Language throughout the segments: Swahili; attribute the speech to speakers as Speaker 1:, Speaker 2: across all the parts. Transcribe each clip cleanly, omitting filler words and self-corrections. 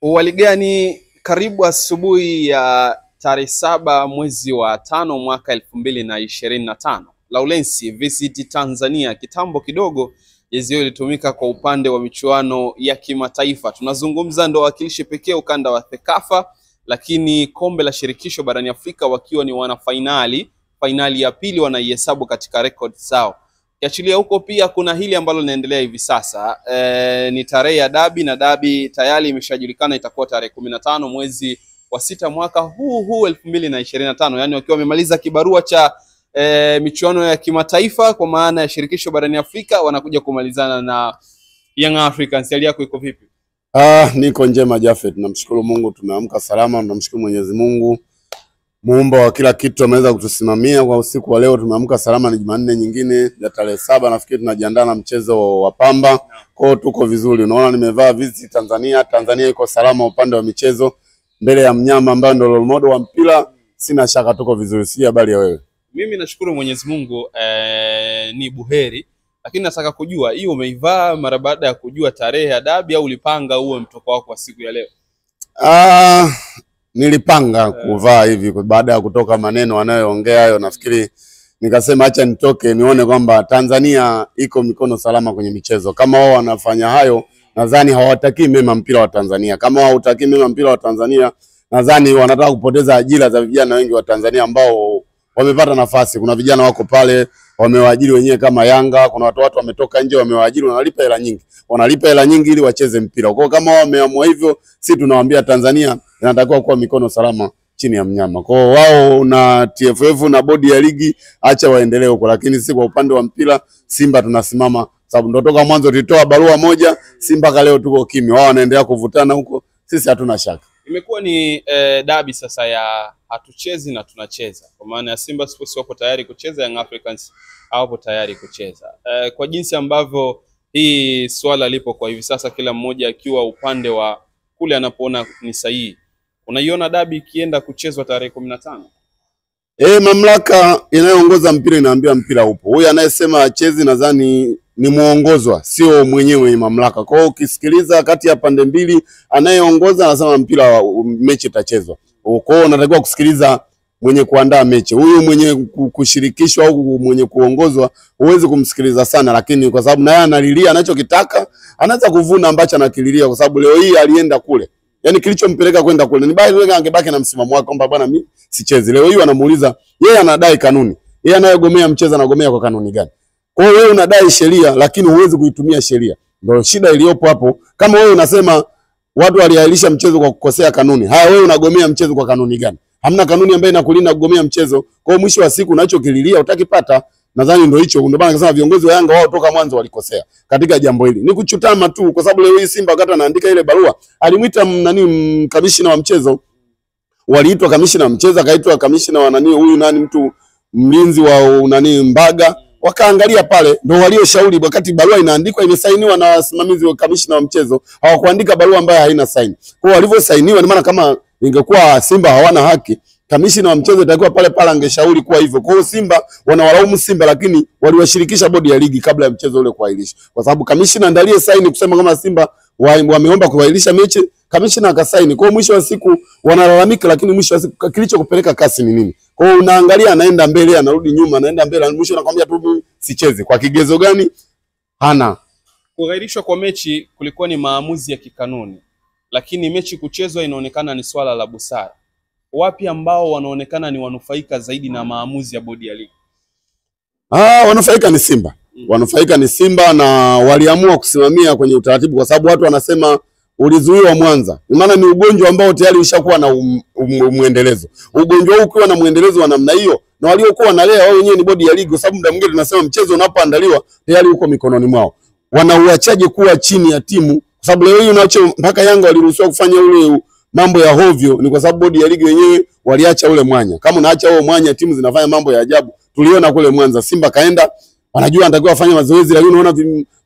Speaker 1: Uwaligani, karibu asubuhi ya tarehe 7 mwezi wa 5 mwaka 2025. Laurensi Visit Tanzania, kitambo kidogo jezi hiyo ilitumika kwa upande wa michuano ya kimataifa. Tunazungumza ndo wakilishi pekee ukanda wa CECAFA, lakini kombe la shirikisho barani Afrika wakiwa ni wana fainali ya pili wanaihesabu katika record zao. Kiachilia huko pia kuna hili ambalo linaendelea hivi sasa, ni tarehe ya dabi, na dabi tayari imeshajulikana itakuwa tarehe 15 mwezi wa 6 mwaka huu 2025, yani wakiwa wamemaliza kibarua cha michuano ya kimataifa kwa maana ya shirikisho barani Afrika, wanakuja kumalizana na Young Africans. Hali yako iko vipi?
Speaker 2: Niko njema Jafet, namshukuru Mungu tumeamka salama, tunamshukuru Mwenyezi Mungu muumba wa kila kitu ameweza kutusimamia kwa usiku wa leo. Tumeamka salama, ni Jumanne nyingine ya tarehe 7, nafikiri tunajiandaa na mchezo wa Pamba. Kwa tuko vizuri. Unaona nimevaa Visit Tanzania. Tanzania iko salama upande wa michezo mbele ya mnyama ambaye ndio role model wa mpira. Sina shaka tuko vizuri. Si habari ya wewe?
Speaker 1: Mimi nashukuru Mwenyezi Mungu ni buheri, lakini nataka kujua hiyo umeivaa mara baada ya kujua tarehe ya dabi au ulipanga uwe mtoko wako wa siku ya leo?
Speaker 2: Nilipanga kuvaa hivi baada ya kutoka maneno anayoongea hayo. Nafikiri nikasema acha nitoke nione kwamba Tanzania iko mikono salama kwenye michezo. Kama wao wanafanya hayo, nadhani hawataki mema mpira wa Tanzania. Kama hawataki mema mpira wa Tanzania, nadhani wanataka kupoteza ajira za vijana wengi wa Tanzania ambao wamepata nafasi. Kuna vijana wako pale wamewaajiri wenyewe kama Yanga, kuna watu wametoka nje wamewaajiri, wanalipa hela nyingi. Wanalipa hela nyingi ili wacheze mpira. Kwa kama wameamua hivyo, sisi tunawaambia Tanzania inatakiwa kuwa mikono salama chini ya mnyama. Kwa wao na TFF na bodi ya ligi acha waendelee huko, lakini sisi kwa upande wa mpira Simba tunasimama, sababu ndio toka mwanzo tulitoa barua moja, Simba leo tuko kimya. Wao wanaendelea kuvutana huko, sisi hatuna shaka.
Speaker 1: Imekuwa ni dabi sasa ya hatuchezi na tunacheza, kwa maana ya Simba Sports wako tayari kucheza, Young Africans hawapo tayari kucheza. Kwa jinsi ambavyo hii swala lipo kwa hivi sasa, kila mmoja akiwa upande wa kule anapoona ni sahihi, unaiona dabi ikienda kuchezwa tarehe 15?
Speaker 2: Mamlaka inayoongoza mpira inaambia mpira upo. Huyu anayesema achezi nadhani ni muongozwa, sio mwenyewe mamlaka. Kwa hiyo ukisikiliza kati ya pande mbili, anayeongoza anasema mpira mechi itachezwa. Kwa hiyo unatakiwa kusikiliza mwenye kuandaa mechi. Huyu mwenye kushirikishwa au mwenye kuongozwa huwezi kumsikiliza sana, lakini kwa sababu naye analilia anachokitaka, anaweza kuvuna ambacho anakililia, kwa sababu leo hii alienda kule. Yaani kilichompeleka kwenda kule ni bali wewe angebaki na msimamo wake kwamba bwana mimi sichezi. Leo hii wanamuuliza, yeye anadai kanuni. Yeye anayegomea mchezo anagomea kwa kanuni gani? Kwa hiyo wewe unadai sheria lakini huwezi kuitumia sheria. Ndio shida iliyopo hapo. Kama wewe unasema watu waliahirisha mchezo kwa kukosea kanuni, haya wewe unagomea mchezo kwa kanuni gani? Hamna kanuni ambayo inakulinda kugomea mchezo. Kwa hiyo mwisho wa siku unachokililia utakipata. Nadhani ndio hicho. Ndio maana nasema viongozi wa Yanga wao toka mwanzo walikosea katika jambo hili. Ni kuchutama tu, kwa sababu leo hii Simba wakati anaandika ile barua alimuita kamishina wa mchezo. Waliitwa kamishina wa mchezo, akaitwa kamishina wa huyu mtu mlinzi wa Mbaga. Wakaangalia pale, ndio walioshauri wakati barua inaandikwa imesainiwa na wasimamizi wa kamishina wa mchezo. Hawakuandika barua ambayo haina saini. Kwa hiyo walivyosainiwa, ni maana kama ingekuwa Simba hawana haki, kamishina wa mchezo itakuwa pale angeshauri kuwa hivyo. Kwa hiyo Simba wanawalaumu Simba, lakini waliwashirikisha bodi ya ligi kabla ya mchezo ule kuahirishwa. Kwa sababu kamishina ndiye aliyesaini kusema kama Simba wameomba kuahirisha mechi, kamishina akasaini. Kwa hiyo mwisho wa siku wanalalamika, lakini mwisho wa siku kilichokupeleka kasi ni nini? Kwa hiyo unaangalia anaenda mbele, anarudi nyuma, anaenda mbele, mwisho anakuambia tu sicheze. Kwa kigezo gani? Hana.
Speaker 1: Kuahirishwa kwa mechi kulikuwa ni maamuzi ya kikanuni, lakini mechi kuchezwa inaonekana ni swala la busara. Wapi ambao wanaonekana ni wanufaika zaidi na maamuzi ya bodi ya ligi?
Speaker 2: Wanufaika ni Simba. Wanufaika ni Simba, na waliamua kusimamia kwenye utaratibu, kwa sababu watu wanasema ulizuiwa Mwanza. Maana ni ugonjwa ambao tayari ushakuwa na muendelezo. Ugonjwa huu ukiwa na muendelezo wa namna hiyo, na waliokuwa wanalea wao wenyewe ni bodi ya ligi, kwa sababu muda mwingine tunasema mchezo unapoandaliwa tayari uko mikononi mwao. Wanauachaje kuwa chini ya timu? Kwa sababu leo hii unaacha mpaka Yanga waliruhusiwa kufanya ule mambo ya hovyo, ni kwa sababu bodi ya ligi wenyewe waliacha ule mwanya. Kama unaacha huo mwanya, timu zinafanya mambo ya ajabu. Tuliona kule Mwanza Simba kaenda, wanajua anatakiwa afanye mazoezi, lakini unaona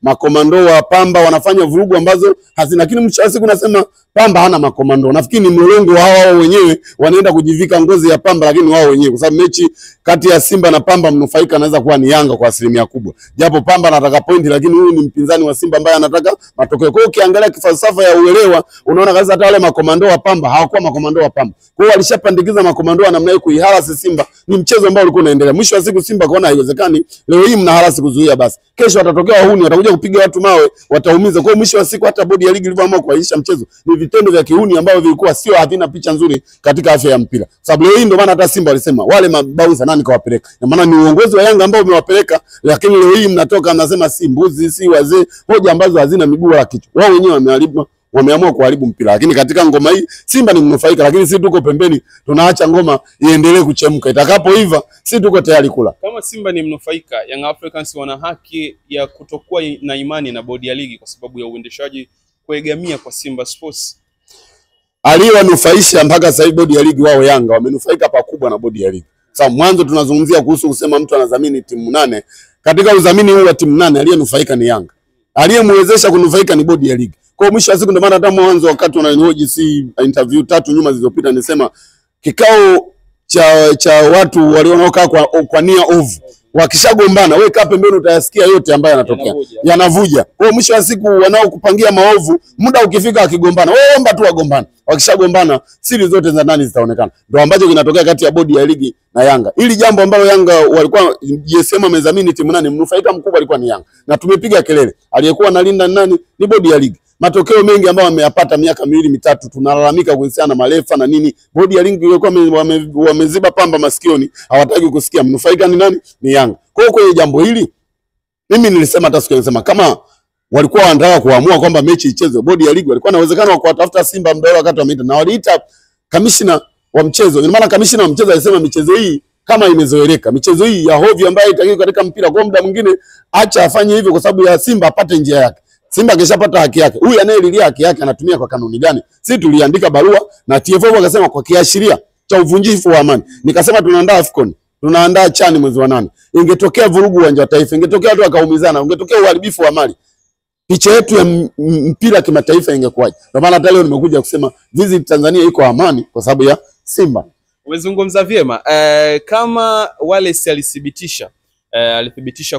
Speaker 2: makomando wa Pamba wanafanya vurugu ambazo hazina, lakini mwisho wa siku nasema Pamba hana makomando. Nafikiri ni mlolongo wao wenyewe wanaenda kujivika ngozi ya Pamba, lakini wao wenyewe, kwa sababu mechi kati ya Simba na Pamba mnufaika anaweza kuwa ni Yanga kwa asilimia kubwa. Japo Pamba anataka pointi, lakini huyu ni mpinzani wa Simba ambaye anataka matokeo. Kwa hiyo ukiangalia kifalsafa ya uelewa unaona kabisa hata wale makomando wa Pamba hawakuwa makomando wa Pamba. Kwa hiyo walishapandikiza makomando wa namna hiyo kuiharasi Simba. Ni mchezo ambao ulikuwa unaendelea. Mwisho wa siku Simba kaona haiwezekani. Leo hii mnaharasi kuzuia basi. Kesho watatokea wahuni, watakuja kupiga watu mawe, wataumiza. Kwa hiyo mwisho wa siku hata bodi ya ligi ilivyoamua kuahirisha mchezo ni vitendo vya kihuni ambavyo vilikuwa sio, havina picha nzuri katika afya ya mpira. Sababu leo hii ndio maana hata Simba walisema wale mabouncer nani kawapeleka. Na maana ni uongozi wa Yanga ambao umewapeleka, lakini leo hii mnatoka mnasema si mbuzi, si wazee, hoja ambazo hazina miguu wala kichwa. Wao wenyewe wameamua kuharibu mpira. Lakini katika ngoma hii Simba ni mnufaika, lakini sisi tuko pembeni tunaacha ngoma iendelee kuchemka. Itakapoiva sisi tuko tayari kula.
Speaker 1: Kama Simba ni mnufaika, Young Africans wana haki ya kutokuwa na imani na bodi ya ligi kwa sababu ya uendeshaji kuegamia kwa Simba Sports.
Speaker 2: Aliyowanufaisha mpaka sasa hivi bodi ya ligi wao Yanga wamenufaika pakubwa na bodi ya ligi. Sasa mwanzo tunazungumzia kuhusu kusema mtu anadhamini timu 8. Katika udhamini huu wa timu 8 aliyenufaika ni Yanga. Aliyemwezesha kunufaika ni bodi ya ligi. Kwa mwisho wa siku ndio maana hata mwanzo wakati unanihoji interview 3 nyuma zilizopita nisema kikao cha watu walionaokaa kwa nia ovu wakishagombana wewe kaa pembeni utayasikia yote ambayo yanatokea yanavuja. Kwa mwisho wa siku wanaokupangia maovu muda ukifika akigombana wewe omba tu wagombana, wakishagombana siri zote za ndani zitaonekana. Ndio ambacho kinatokea kati ya bodi ya ligi na Yanga. Ili jambo ambalo Yanga walikuwa JSM amezamini timu 8, mnufaika mkubwa alikuwa ni Yanga na tumepiga kelele. Aliyekuwa analinda nani? Ni bodi ya ligi. Matokeo mengi ambayo wameyapata miaka 2-3 tunalalamika kuhusiana na marefa na nini. Bodi ya ligi ilikuwa wameziba Pamba masikioni, hawataki kusikia. Mnufaika ni nani? Ni Yanga. Kwa hiyo kwenye jambo hili mimi nilisema hata siku nilisema kama walikuwa wanataka kuamua kwamba mechi ichezwe, bodi ya ligi walikuwa na uwezekano wa kuwatafuta Simba muda wakati wameita, na waliita kamishna wa mchezo. Ina maana kamishna wa mchezo alisema michezo hii kama imezoeleka, michezo hii ya hovyo ambayo itakiwa katika mpira, kwa muda mwingine acha afanye hivyo kwa sababu ya Simba apate njia yake. Simba kishapata haki yake. Huyu anayelilia haki yake anatumia kwa kanuni gani? Sisi tuliandika barua na TFF wakasema kwa kiashiria cha uvunjifu wa amani. Nikasema tunaandaa AFCON, tunaandaa CHAN mwezi wa 8. Ingetokea vurugu uwanja wa Taifa, ingetokea watu wakaumizana, ingetokea uharibifu wa mali, picha yetu ya mpira kimataifa ingekuwaje? Ndio maana hata leo nimekuja kusema Visit Tanzania iko amani kwa sababu ya Simba.
Speaker 1: Umezungumza vyema. Kama Wallace alithibitisha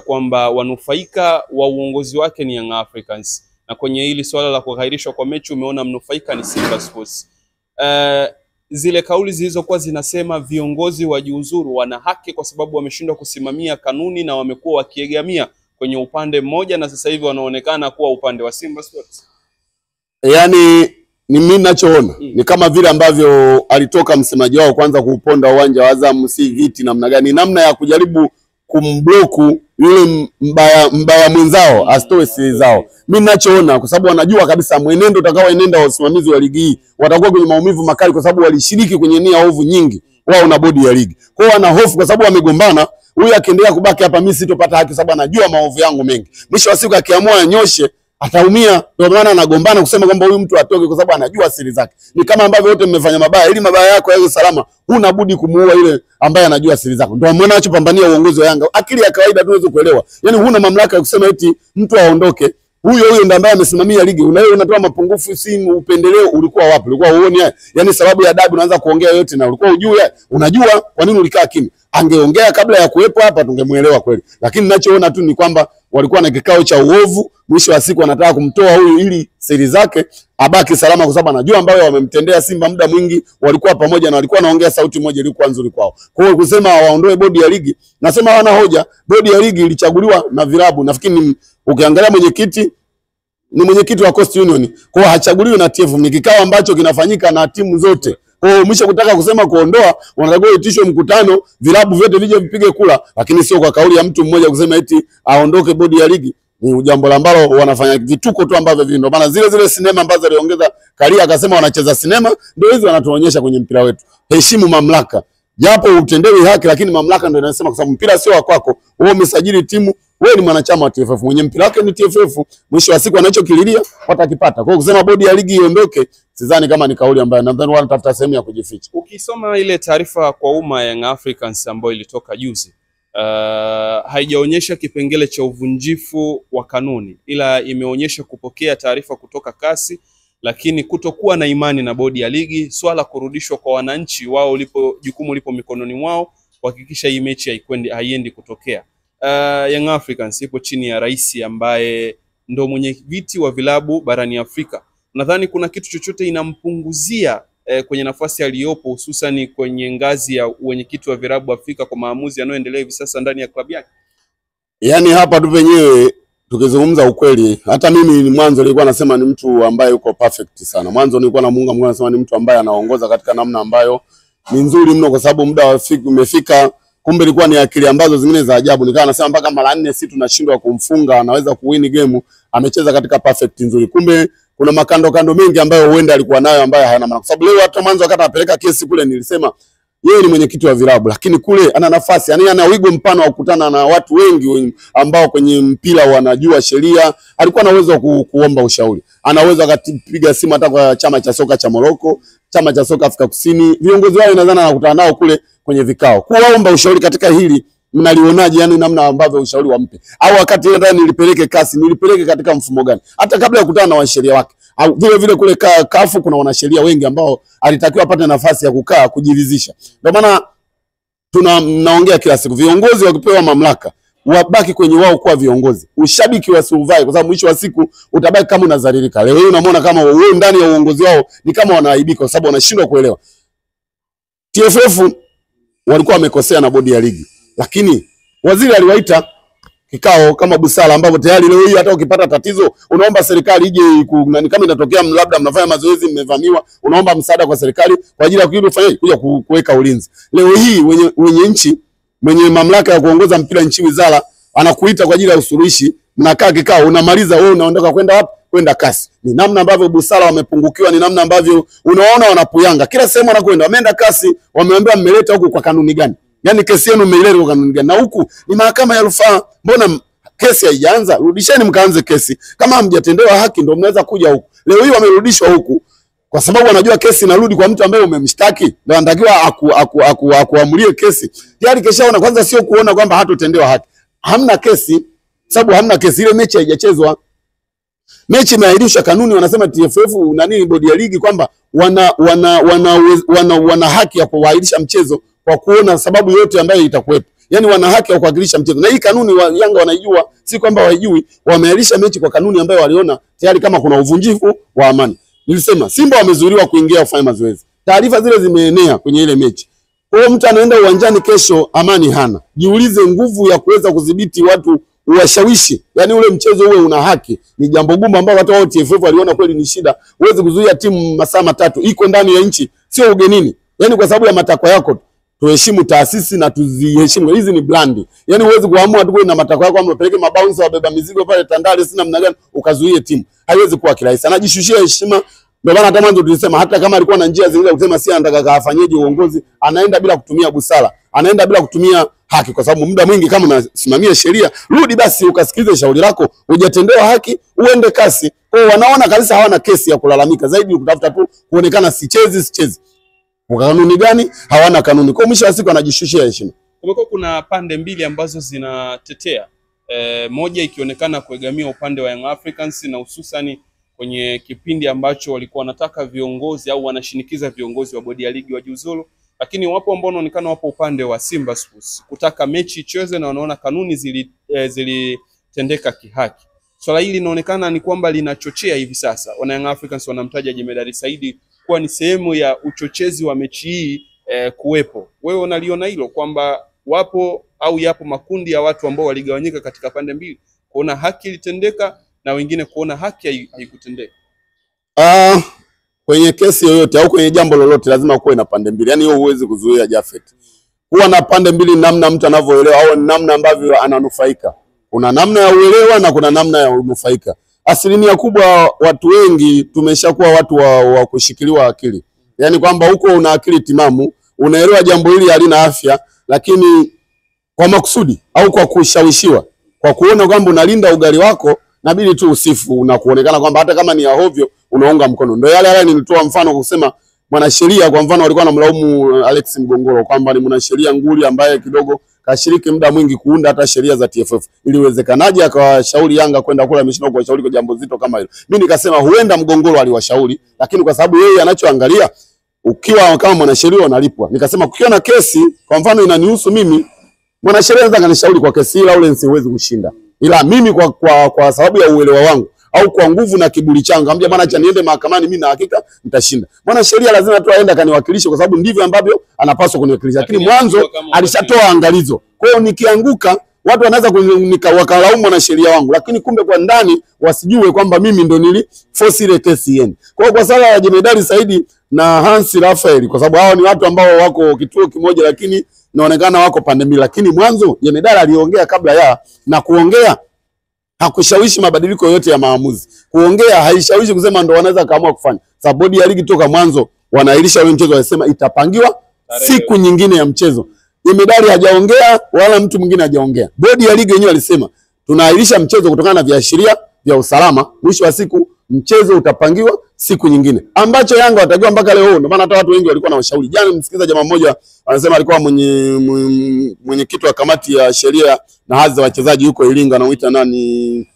Speaker 1: kwamba wanufaika wa uongozi wake ni Young Africans, na kwenye hili swala la kuhairishwa kwa mechi umeona mnufaika ni Simba Sports. Zile kauli zilizokuwa zinasema viongozi wajiuzuru wana haki kwa sababu wameshindwa kusimamia kanuni na wamekuwa wakiegamia kwenye upande mmoja, na sasa hivi wanaonekana kuwa upande wa Simba Sports.
Speaker 2: Yaani ni mimi ninachoona ni kama vile ambavyo alitoka msemaji wao kwanza kuuponda uwanja wa Azam, si viti namna gani, namna ya kujaribu kumbloku yule mbaya mwenzao asitoe siri zao. Mimi ninachoona kwa sababu wanajua kabisa mwenendo utakaoenenda wa usimamizi wa ligi hii watakuwa kwenye maumivu makali kwa sababu walishiriki kwenye nia ovu nyingi wao na bodi ya ligi. Kwa hiyo wana hofu kwa sababu wamegombana. Huyu akiendelea kubaki hapa mimi sitopata haki sababu anajua maovu yangu mengi. Mwisho wa siku akiamua anyoshe ataumia. Ndio maana anagombana kusema kwamba huyu mtu atoke kwa sababu anajua siri zake. Ni kama ambavyo wote mmefanya mabaya, ili mabaya yako yawe salama, huna budi kumuua ile ambaye anajua siri zako. Ndio maana anachopambania uongozi wa Yanga. Akili ya kawaida tunaweza kuelewa. Yaani huna mamlaka ya kusema eti mtu aondoke. Huyo ndiye ambaye amesimamia ligi. Unatoa mapungufu, si upendeleo. Ulikuwa wapi? Ulikuwa uone haya. Yaani sababu ya adabu unaanza kuongea yote na ulikuwa ujui. Unajua kwa nini ulikaa kimya? Angeongea kabla ya kuwepo hapa tungemuelewa kweli. Lakini ninachoona tu ni kwamba walikuwa na kikao cha uovu, mwisho wa siku wanataka kumtoa huyu ili siri zake abaki salama kwa sababu anajua ambayo wamemtendea Simba muda mwingi, walikuwa pamoja na walikuwa naongea sauti moja ilikuwa nzuri kwao. Kwa hiyo kusema waondoe bodi ya ligi, nasema hawana hoja. Bodi ya ligi ilichaguliwa na vilabu. Nafikiri ukiangalia mwenyekiti ni mwenyekiti wa Coast Union. Kwa hiyo hachaguliwi na TFF, ni kikao ambacho kinafanyika na timu zote. Kwa hiyo mwisho kutaka kusema kuondoa, wanatakiwa itishwe mkutano, vilabu vyote vije vipige kula, lakini sio kwa kauli ya mtu mmoja kusema eti aondoke bodi ya ligi. Ni jambo ambalo wanafanya vituko tu ambavyo ndio maana zile sinema ambazo aliongeza Karia akasema wanacheza sinema, ndio hizo wanatuonyesha kwenye mpira wetu. Heshimu mamlaka. Japo utendewi haki, lakini mamlaka ndio inasema kwa sababu mpira sio wako. Wewe umesajili timu, wewe ni mwanachama wa TFF, mwenye mpira wake ni TFF. Mwisho wa siku anachokililia watakipata. Kwa hiyo kusema bodi ya ligi iondoke, sidhani kama ni kauli ambayo nadhani wanatafuta sehemu ya kujificha.
Speaker 1: Ukisoma ile taarifa kwa umma ya Young Africans ambayo ilitoka juzi, haijaonyesha kipengele cha uvunjifu wa kanuni, ila imeonyesha kupokea taarifa kutoka kasi, lakini kutokuwa na imani na bodi ya ligi, swala kurudishwa kwa wananchi wao, jukumu lipo mikononi mwao kuhakikisha hii mechi haiendi kutokea. Young Africans ipo chini ya rais ambaye ndo mwenye viti wa vilabu barani Afrika. Nadhani kuna kitu chochote inampunguzia kwenye nafasi aliyopo, hususan kwenye ngazi ya wenyekiti wa vilabu Afrika kwa maamuzi yanayoendelea hivi sasa ndani ya klabu yake.
Speaker 2: Yani hapa tu penyewe tukizungumza ukweli, hata mimi mwanzo nilikuwa nasema ni mtu ambaye yuko perfect sana. Mwanzo nilikuwa namuunga mkono, nasema ni mtu ambaye anaongoza katika namna ambayo ni nzuri mno, kwa sababu muda umefika. Kumbe ilikuwa ni akili ambazo zingine za ajabu. Nikawa nasema mpaka mara 4 si tunashindwa kumfunga, anaweza kuwin game, amecheza katika perfect nzuri. Kumbe kuna makando mengi ambayo huenda alikuwa nayo ambayo hayana maana. Kwa sababu leo hata mwanzo wakati anapeleka kesi kule nilisema yeye ni mwenyekiti wa vilabu, lakini kule ana nafasi, yani ana wigo mpana wa kukutana na watu wengi ambao kwenye mpira wanajua sheria. Alikuwa na uwezo wa kuomba ushauri. Ana uwezo akapiga simu hata kwa chama cha soka cha Morocco, chama cha soka Afrika Kusini. Viongozi wao nadhani anakutana nao kule kwenye vikao, kuomba ushauri katika hili. Mnalionaje yani namna ambavyo ushauri wampe? Au wakati ndio nilipeleke kasi, nilipeleke katika mfumo gani? Hata kabla ya kukutana na washeria wake. Au vile kule kafu kuna wanasheria wengi ambao alitakiwa apate nafasi ya kukaa kujiridhisha. Ndio maana tunaongea kila siku viongozi wakipewa mamlaka wabaki kwenye wao kuwa viongozi. Ushabiki wa survive, kwa sababu mwisho wa siku utabaki kama unadhalilika. Leo hii unamwona kama wewe ndani ya uongozi wao ni kama wanaaibika, kwa sababu wanashindwa kuelewa. TFF walikuwa wamekosea na bodi ya ligi, lakini waziri aliwaita kikao kama busara, ambapo tayari leo hii hata ukipata tatizo unaomba serikali ije kama inatokea labda mnafanya mazoezi mmevamiwa, unaomba msaada kwa serikali kwa ajili ya kuja kuweka ulinzi. Leo hii wenye nchi mwenye mamlaka ya kuongoza mpira nchi wizara anakuita kwa ajili ya usuluhishi, mnakaa kikao, unamaliza wewe unaondoka kwenda wapi? Kwenda kasi. Ni namna ambavyo busara wamepungukiwa, ni namna ambavyo unaona wanapuyanga kila sehemu wanakwenda. Wameenda kasi, wameambiwa mmeleta huku kwa kanuni gani? Yani kesi yenu mmeileta kwa kanuni gani? Na huku ni mahakama ya rufaa. Mbona kesi haijaanza? Rudisheni mkaanze kesi. Kama hamjatendewa haki ndio mnaweza kuja huku. Leo hii wamerudishwa huku kwa sababu wanajua kesi inarudi kwa mtu ambaye umemshtaki, na anatakiwa akuamulie kesi. Tayari keshaona, kwanza sio kuona kwamba hatotendewa haki. Hamna kesi, sababu hamna kesi, ile mechi haijachezwa. Mechi imeahirishwa. Kanuni wanasema TFF na nini bodi ya ligi kwamba wana haki ya kuahirisha mchezo kwa kuona sababu yote ambayo itakuwepo. Yani wana haki ya kuahirisha mchezo. Na hii kanuni Yanga wanaijua, si kwamba waijui. Wameahirisha mechi kwa kanuni ambayo waliona tayari kama kuna uvunjifu wa amani. Nilisema Simba wamezuiliwa kuingia kufanya mazoezi. Taarifa zile zimeenea kwenye ile mechi. Kwa hiyo mtu anaenda uwanjani kesho amani hana. Jiulize nguvu ya kuweza kudhibiti watu, uwashawishi. Yani ule mchezo uwe una haki. Ni jambo gumu ambalo hata wao TFF waliona kweli ni shida. Uweze kuzuia timu masaa 3 iko ndani ya nchi, sio ugenini. Yani kwa sababu ya matakwa yako. Tuheshimu taasisi na tuziheshimu. Hizi ni blandi. Yani uweze kuamua tu na matakwa yako, unapeleke mabounce wabeba mizigo pale Tandale sina namna gani ukazuie timu. Haiwezi kuwa kirahisi. Anajishushia heshima. Ndio maana hata mwanzo tulisema hata kama alikuwa na njia zingine kusema si anataka kafanyeje uongozi, anaenda bila kutumia busara, anaenda bila kutumia haki, kwa sababu muda mwingi kama unasimamia sheria, rudi basi ukasikilize shauri lako, hujatendewa haki, uende kasi. Kwa hiyo wanaona kabisa hawana kesi ya kulalamika, zaidi kutafuta tu kuonekana sichezi. Kwa kanuni gani? Hawana kanuni. Kwa mwisho wa siku anajishushia heshima.
Speaker 1: Kumekuwa kuna pande mbili ambazo zinatetea. Moja ikionekana kuegamia upande wa Young Africans, na hususani kwenye kipindi ambacho walikuwa wanataka viongozi au wanashinikiza viongozi wa bodi ya ligi wajiuzulu, lakini wapo ambao wanaonekana wapo upande wa Simba Sports kutaka mechi ichezwe na wanaona kanuni zilitendeka kihaki. Swala hili linaonekana ni kwamba linachochea hivi sasa. Wana Young Africans wanamtaja Jemedari Saidi kuwa ni sehemu ya uchochezi wa mechi hii kuwepo. Wewe unaliona hilo kwamba wapo au yapo makundi ya watu ambao waligawanyika katika pande mbili, kuona haki ilitendeka na wengine kuona haki haikutendeka?
Speaker 2: Kwenye kesi yoyote au kwenye jambo lolote lazima kuwe na pande mbili. Yani hiyo huwezi kuzuia Jafet. Kuwa na pande mbili namna mtu anavyoelewa au namna ambavyo ananufaika. Kuna namna ya uelewa na kuna namna ya unufaika. Asilimia kubwa watu wengi tumeshakuwa watu wa kushikiliwa akili. Yani kwamba huko una akili timamu, unaelewa jambo hili halina afya, lakini kwa makusudi au kwa kushawishiwa, kwa kuona kwamba unalinda ugali wako, nabidi tu usifu na kuonekana kwamba hata kama ni ya hovyo unaunga mkono. Ndio yale nilitoa mfano kusema mwanasheria kwa mfano walikuwa wanamlaumu Alex Mgongoro kwamba ni mwanasheria nguli ambaye kidogo kashiriki muda mwingi kuunda hata sheria za TFF. Iliwezekanaje akawashauri Yanga kwenda kula ameshindwa kuwashauri kwa jambo zito kama hilo? Mimi nikasema huenda Mgongoro aliwashauri, lakini kwa sababu yeye anachoangalia ukiwa kama mwanasheria unalipwa. Nikasema kukiona kesi kwa mfano inanihusu mimi, mwanasheria anaweza kanishauri kwa kesi ile Lawrence huwezi kushinda. Ila mimi kwa sababu ya uelewa wangu au kwa nguvu na kiburi changu ambia bwana acha niende mahakamani, mimi na hakika nitashinda. Mwanasheria lazima tu aende kaniwakilishe kwa sababu ndivyo ambavyo anapaswa kuniwakilisha. Lakini mwanzo alishatoa angalizo. Kwa hiyo nikianguka watu wanaweza wakalaumu mwanasheria wangu, lakini kumbe kwa ndani wasijue kwamba mimi ndo nili force ile kesi iende. Kwa hiyo kwa sala ya Jemedari Saidi na Hansi Rafael, kwa sababu hao ni watu ambao wako kituo kimoja lakini inaonekana wako pande mbili, lakini mwanzo Jemedari aliongea kabla ya, na kuongea hakushawishi mabadiliko yote ya maamuzi. Kuongea haishawishi kusema ndo wanaweza kaamua kufanya. Sababu bodi ya ligi toka mwanzo wanaahirisha ule mchezo, wanasema itapangiwa siku nyingine ya mchezo. Jemedari hajaongea wala mtu mwingine hajaongea. Bodi ya ligi wenyewe walisema tunaahirisha mchezo kutokana na viashiria vya usalama. Mwisho wa siku mchezo utapangiwa siku nyingine, ambacho Yanga watajua mpaka leo. Ndio maana hata watu wengi walikuwa na ushauri. Jana msikiza jamaa mmoja anasema alikuwa mwenye kitu wa kamati ya sheria na hadhi za wachezaji huko Iringa, anamuita nani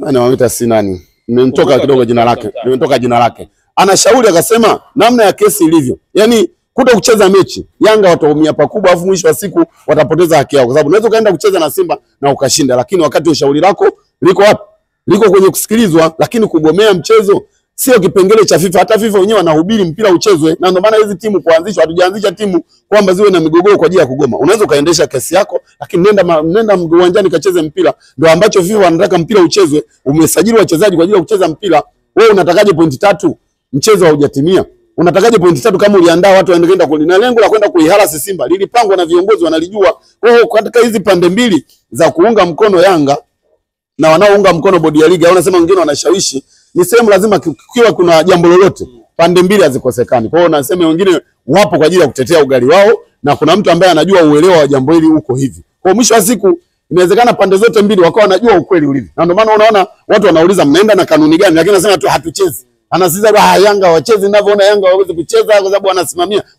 Speaker 2: anamuita si nani, nimemtoka kidogo jina lake. Anashauri akasema namna ya kesi ilivyo, yani kuto kucheza mechi Yanga wataumia pakubwa, afu mwisho wa siku watapoteza haki yao, kwa sababu unaweza kaenda kucheza na Simba na ukashinda, lakini wakati ushauri lako liko wapi? Liko kwenye kusikilizwa. Lakini kugomea mchezo sio kipengele cha FIFA. Hata FIFA wenyewe wanahubiri mpira uchezwe, na ndio maana hizi timu kuanzishwa, hatujaanzisha timu kwamba ziwe na migogoro kwa ajili ya kugoma. Unaweza kaendesha kesi yako, lakini nenda uwanjani kacheze mpira. Ndio ambacho FIFA wanataka, mpira uchezwe. Umesajili wachezaji kwa ajili ya kucheza mpira. Wewe unatakaje pointi 3 mchezo haujatimia? Unatakaje pointi 3 kama uliandaa watu waende kwenda lengo la kwenda kuiharasi Simba lilipangwa na viongozi wanalijua. Kwa hiyo katika hizi pande mbili za kuunga mkono Yanga na wanaounga mkono bodi ya ligi, au unasema wengine wanashawishi, ni sehemu lazima kiwa kuna jambo lolote pande mbili hazikosekani. Kwa hiyo nasema wengine wapo kwa ajili ya kutetea ugali wao, na kuna mtu ambaye anajua uelewa wa jambo hili uko hivi. Kwa mwisho wa siku inawezekana pande zote mbili wakawa wanajua ukweli ulivyo. Na ndio maana unaona watu wanauliza mnaenda na kanuni gani, lakini anasema tu hatuchezi. Anasisitiza Yanga wacheze, ninavyoona Yanga hawezi kucheza kwa sababu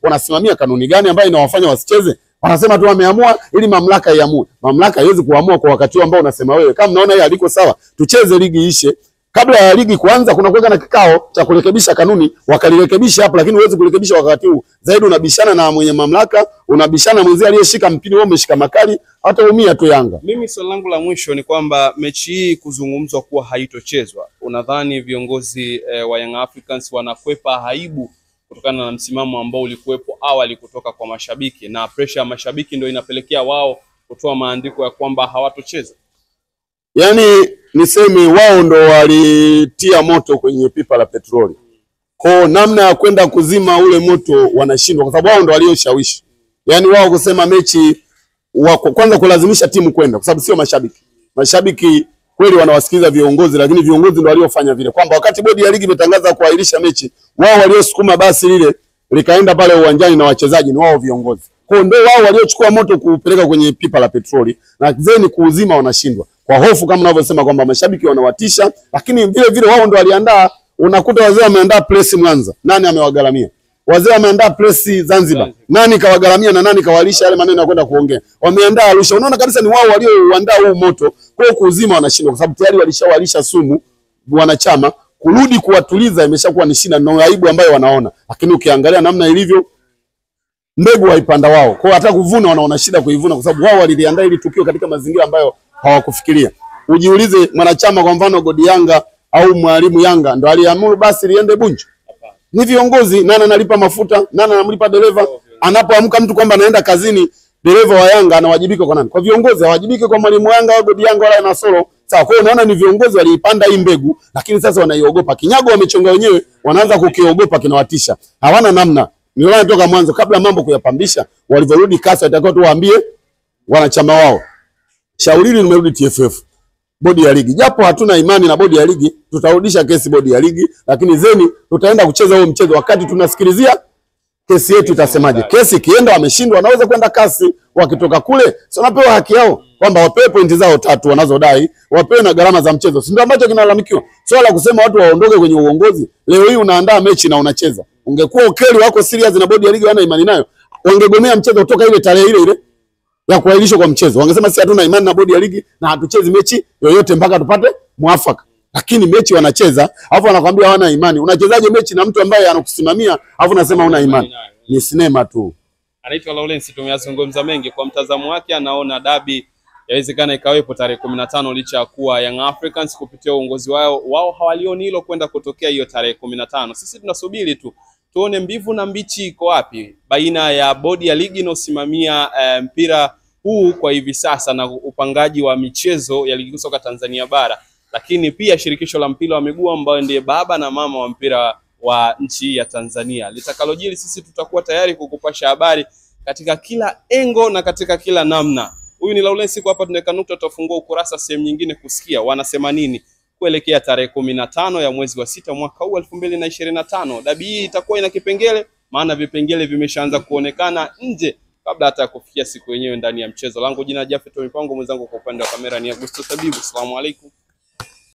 Speaker 2: wanasimamia kanuni gani ambayo inawafanya wasicheze. Wanasema tu wameamua ili mamlaka iamue. Mamlaka haiwezi kuamua kwa wakati ambao unasema wewe. Kama mnaona hili aliko sawa, tucheze ligi ishe. Kabla ya ligi kuanza kuna kuweka na kikao cha kurekebisha kanuni, wakalirekebisha hapo, lakini huwezi kurekebisha wakati huu. Zaidi unabishana na mwenye mamlaka, unabishana mwenzie aliyeshika mpira, wewe umeshika makali, hata umia tu Yanga.
Speaker 1: Mimi swali langu la mwisho ni kwamba mechi hii kuzungumzwa kuwa haitochezwa, unadhani viongozi wa Young Africans wanakwepa aibu kutokana na msimamo ambao ulikuwepo awali kutoka kwa mashabiki, na pressure ya mashabiki ndio inapelekea wao kutoa maandiko ya kwamba hawatocheza?
Speaker 2: Yaani niseme wao ndo walitia moto kwenye pipa la petroli. Kwa namna ya kwenda kuzima ule moto wanashindwa, kwa sababu wao ndo walioshawishi. Yaani wao kusema mechi kwanza kulazimisha timu kwenda, kwa sababu sio mashabiki. Mashabiki kweli wanawasikiliza viongozi, lakini viongozi ndio waliofanya vile, kwamba wakati bodi ya ligi imetangaza kuahirisha mechi, wao waliosukuma basi lile likaenda pale uwanjani na wachezaji ni wao viongozi. Kwa ndio wao waliochukua moto kupeleka kwenye pipa la petroli, na zeni kuuzima wanashindwa. Kwa hofu kama unavyosema kwamba mashabiki wanawatisha, lakini vile vile wao ndio waliandaa. Unakuta wazee wameandaa press Mwanza, nani amewagaramia? Wazee wameandaa press Zanzibar, nani kawagaramia na nani kawalisha yale maneno ya kwenda kuongea? Wameandaa Arusha. Unaona kabisa ni wao walioandaa huu moto. Kwa kuuzima wanashindwa, kwa sababu tayari walishawalisha sumu wanachama. Kurudi kuwatuliza imeshakuwa ni shida na aibu ambayo wanaona. Lakini ukiangalia namna ilivyo, mbegu haipanda wao. Kwa hata kuvuna wanaona shida kuivuna, kwa sababu wao waliliandaa ili tukio katika mazingira ambayo hawakufikiria. Ujiulize, mwanachama kwa mfano Godi Yanga au mwalimu Yanga ndo aliamuru basi liende Bunju? Ni viongozi. Nani analipa mafuta? Nani anamlipa dereva? Anapoamka mtu kwamba anaenda kazini, dereva wa Yanga anawajibika kwa nani? Kwa viongozi. Hawajibiki kwa mwalimu Yanga au Godi Yanga wala Nasoro. Sawa, kwa hiyo unaona ni viongozi waliipanda hii mbegu, lakini sasa wanaiogopa. Kinyago wamechonga wenyewe, wanaanza kukiogopa, kinawatisha. Hawana namna. Niona toka mwanzo kabla mambo kuyapambisha, walivyorudi kasi watakao tu waambie wanachama wao, shauri hili limerudi TFF, bodi ya ligi. Japo hatuna imani na bodi ya ligi, tutarudisha kesi bodi ya ligi, lakini zeni tutaenda kucheza huo mchezo wakati tunasikilizia kesi yetu itasemaje. Kesi kienda wameshindwa, wanaweza kwenda kasi, wakitoka kule sio napewa haki yao kwamba wapewe pointi zao 3 wanazodai, wapewe na gharama za mchezo. Si ndio ambacho kinalalamikiwa? Swala kusema watu waondoke kwenye uongozi. Leo hii unaandaa mechi na unacheza. Ungekuwa ukeli wako serious na bodi ya ligi wana imani nayo, wangegomea mchezo kutoka ile tarehe ile. ya kuahirishwa kwa mchezo. Wangesema sisi hatuna imani na bodi ya ligi na hatuchezi mechi yoyote mpaka tupate mwafaka. Lakini mechi wanacheza, alafu wanakuambia hawana imani. Unachezaje mechi na mtu ambaye anakusimamia, alafu unasema una imani? Ni sinema tu.
Speaker 1: Anaitwa Lawrence, tumeyazungumza mengi. Kwa mtazamo wake anaona dabi yawezekana ikawepo tarehe 15 licha ya kuwa Young Africans kupitia uongozi wao hawalioni hilo kwenda kutokea hiyo tarehe 15. Sisi tunasubiri tu tuone mbivu na mbichi iko wapi baina ya bodi ya ligi inayosimamia mpira huu kwa hivi sasa na upangaji wa michezo ya ligi soka Tanzania bara, lakini pia shirikisho la mpira wa miguu ambayo ndiye baba na mama wa mpira wa nchi ya Tanzania. Litakalojiri sisi tutakuwa tayari kukupasha habari katika kila engo na katika kila namna. Huyu ni Lawrence, kwa hapa tunaweka nukta, tutafungua ukurasa sehemu nyingine kusikia wanasema nini kuelekea tarehe 15 ya mwezi wa 6 mwaka huu 2025. Dabi hii itakuwa ina kipengele, maana vipengele vimeshaanza kuonekana nje kabla hata kufikia siku yenyewe ndani ya mchezo. Langu jina Jafet Mipango, mwenzangu kwa upande wa kamera ni Augusto Tabibu. Asalamu alaykum.